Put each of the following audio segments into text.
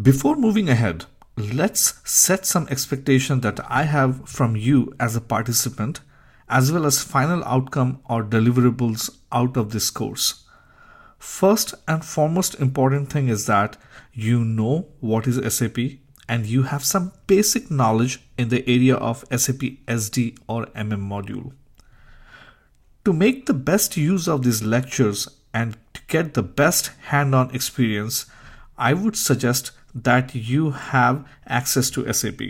Before moving ahead, let's set some expectation that I have from you as a participant, as well as final outcome or deliverables out of this course. First and foremost important thing is that you know what is SAP and you have some basic knowledge in the area of SAP SD or MM module. To make the best use of these lectures and to get the best hand-on experience, I would suggest that you have access to SAP.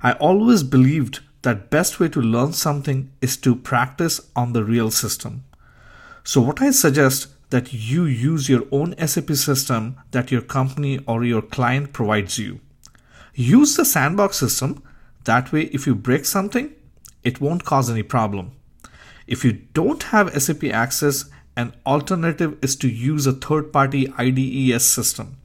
I always believed that best way to learn something is to practice on the real system. So what I suggest that you use your own SAP system that your company or your client provides you. Use the sandbox system. That way, if you break something, it won't cause any problem. If you don't have SAP access, an alternative is to use a third-party IDES system.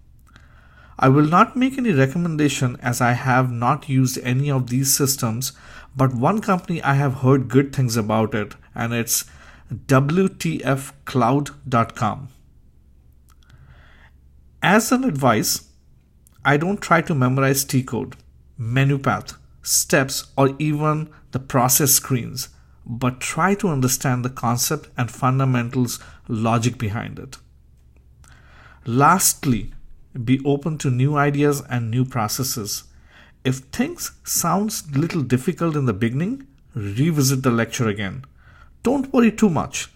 I will not make any recommendation as I have not used any of these systems, but one company I have heard good things about it, and it's WTFcloud.com. As an advice, I don't try to memorize T-code, menu path, steps, or even the process screens, but try to understand the concept and fundamentals logic behind it. Lastly, be open to new ideas and new processes. If things sounds a little difficult in the beginning, revisit the lecture again. Don't worry too much.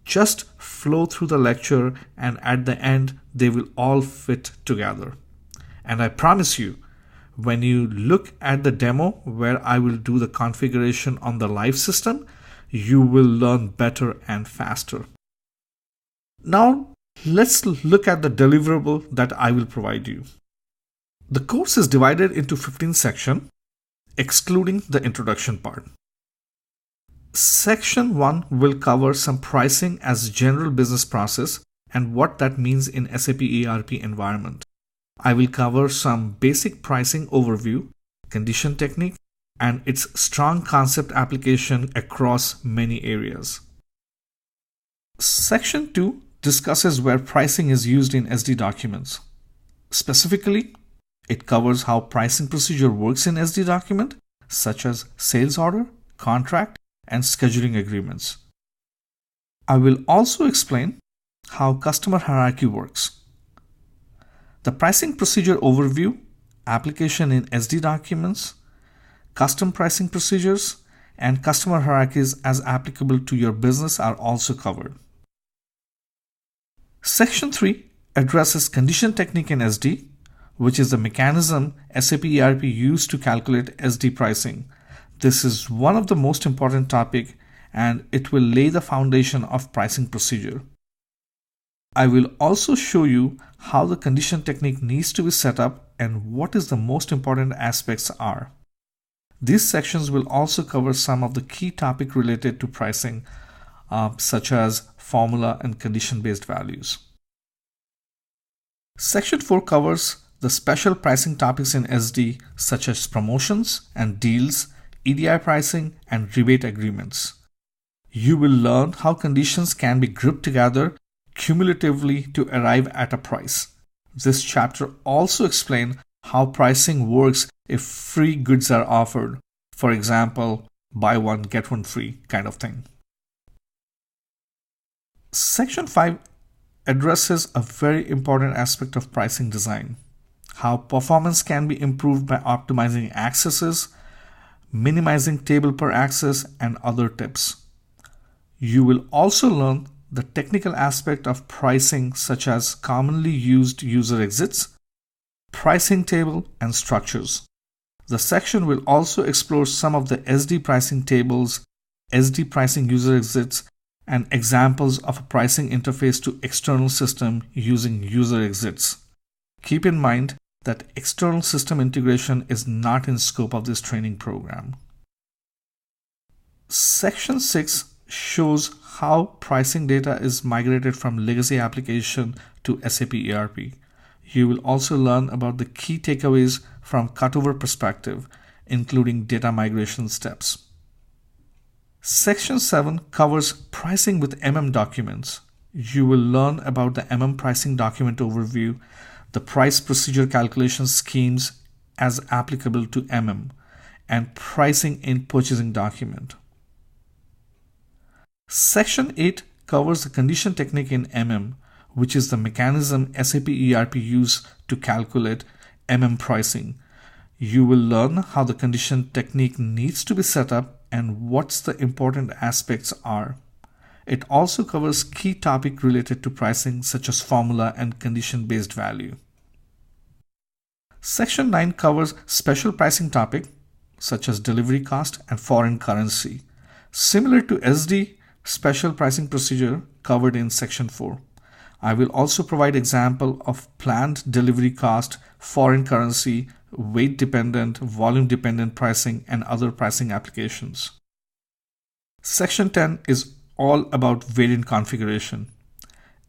Just flow through the lecture and at the end they will all fit together. And I promise you, when you look at the demo where I will do the configuration on the live system, you will learn better and faster. Now, let's look at the deliverable that I will provide you. The course is divided into 15 sections, excluding the introduction part. Section 1 will cover some pricing as general business process and what that means in SAP ERP environment. I will cover some basic pricing overview, condition technique, and its strong concept application across many areas. Section 2 discusses where pricing is used in SD documents. Specifically, it covers how pricing procedure works in SD document, such as sales order, contract, and scheduling agreements. I will also explain how customer hierarchy works. The pricing procedure overview, application in SD documents, custom pricing procedures, and customer hierarchies as applicable to your business are also covered. Section 3 addresses condition technique in SD, which is the mechanism SAP ERP used to calculate SD pricing. This is one of the most important topics and it will lay the foundation of pricing procedure. I will also show you how the condition technique needs to be set up and what is the most important aspects are. These sections will also cover some of the key topics related to pricing, such as formula and condition-based values. Section 4 covers the special pricing topics in SD, such as promotions and deals, EDI pricing, and rebate agreements. You will learn how conditions can be grouped together cumulatively to arrive at a price. This chapter also explains how pricing works if free goods are offered. For example, buy one, get one free kind of thing. Section 5 addresses a very important aspect of pricing design, how performance can be improved by optimizing accesses, minimizing table per access, and other tips. You will also learn the technical aspect of pricing, such as commonly used user exits, pricing table, and structures. The section will also explore some of the SD pricing tables, SD pricing user exits, and examples of a pricing interface to external system using user exits. Keep in mind that external system integration is not in scope of this training program. Section 6 shows how pricing data is migrated from legacy application to SAP ERP. You will also learn about the key takeaways from cutover perspective, including data migration steps. Section 7 covers pricing with MM documents. You will learn about the MM pricing document overview, the price procedure calculation schemes as applicable to and pricing in purchasing document. Section 8 covers the condition technique in which is the mechanism SAP ERP uses to calculate pricing. You will learn how the condition technique needs to be set up and what the important aspects are. It also covers key topics related to pricing such as formula and condition-based value. Section 9 covers special pricing topic such as delivery cost and foreign currency, similar to SD special pricing procedure covered in Section 4. I will also provide example of planned delivery cost, foreign currency, weight dependent, volume dependent pricing, and other pricing applications. Section 10 is all about variant configuration.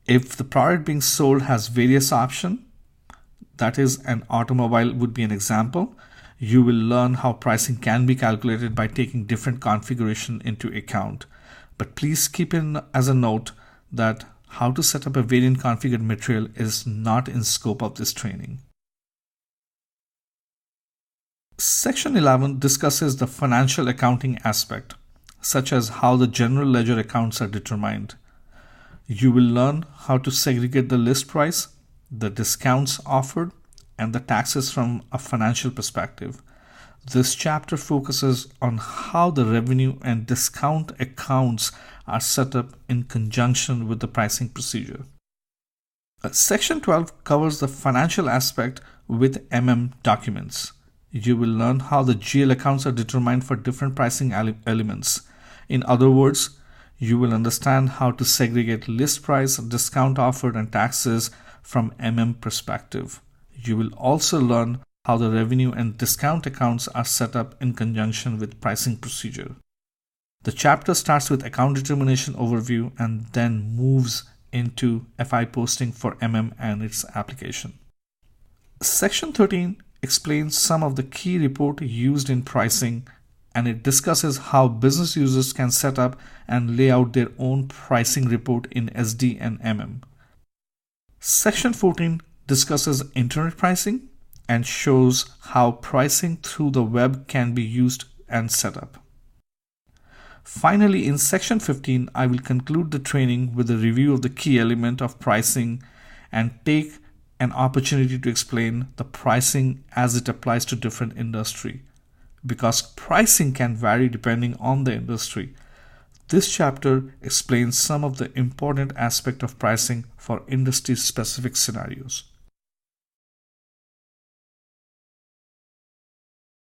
If the product being sold has various options, that is, an automobile would be an example, you will learn how pricing can be calculated by taking different configuration into account. But please keep in as a note that how to set up a variant configured material is not in scope of this training. Section 11 discusses the financial accounting aspect, such as how the general ledger accounts are determined. You will learn how to segregate the list price, the discounts offered, and the taxes from a financial perspective. This chapter focuses on how the revenue and discount accounts are set up in conjunction with the pricing procedure. Section 12 covers the financial aspect with documents. You will learn how the GL accounts are determined for different pricing elements. In other words, you will understand how to segregate list price, discount offered, and taxes from perspective. You will also learn how the revenue and discount accounts are set up in conjunction with pricing procedure. The chapter starts with account determination overview and then moves into FI posting for and its application. Section 13 explains some of the key reports used in pricing, and it discusses how business users can set up and lay out their own pricing report in SD and Section 14 discusses internet pricing and shows how pricing through the web can be used and set up. Finally, in Section 15, I will conclude the training with a review of the key element of pricing and take an opportunity to explain the pricing as it applies to different industry. Because pricing can vary depending on the industry, this chapter explains some of the important aspects of pricing for industry-specific scenarios.